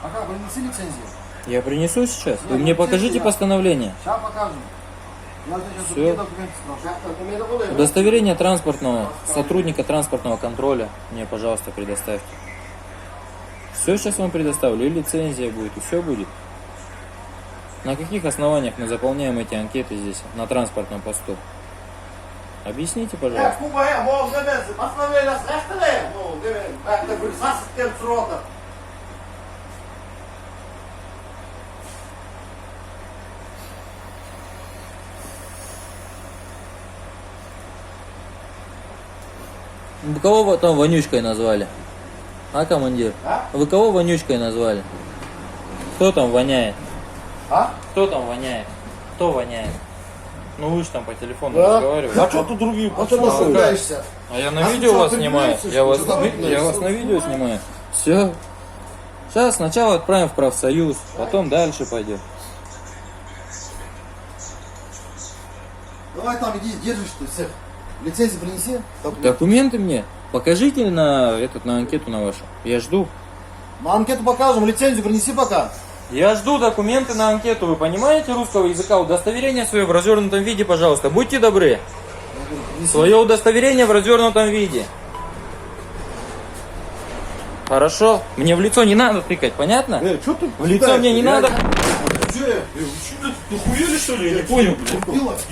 А как, принеси лицензию? Я принесу сейчас. Вы мне покажите постановление. Сейчас покажем. Я сейчас Всё. другие документы спрашиваю. Удостоверение транспортного, сотрудника транспортного контроля мне, пожалуйста, предоставьте. Все сейчас вам предоставлю, и лицензия будет, и все будет. На каких основаниях мы заполняем эти анкеты здесь, на транспортном посту? Объясните, пожалуйста. Вы кого там вонючкой назвали? А, командир? А? Вы кого вонючкой назвали? Кто там воняет? А? Кто там воняет? Кто воняет? Ну вы же там по телефону Да. разговариваете. А что тут другие? А что ты ругаешься? А я на А видео ты вас что, снимаю. прибираешься, Я вас, что ли? я вас на видео снимаю. Все. Сейчас сначала отправим в профсоюз, потом дальше пойдем. Давай там иди, держишь ты всех. Лицензию принеси. Документы мне покажите на анкету на вашу. Я жду. На анкету покажем, лицензию принеси пока. Я жду документы на анкету. Вы понимаете русского языка? Удостоверение свое в развернутом виде, пожалуйста. Будьте добры. Свое удостоверение в развернутом виде. Хорошо. Мне в лицо не надо тыкать, понятно? Что ты? В лицо мне не надо. Че? Ты хуели, что ли? Я не понял, блядь.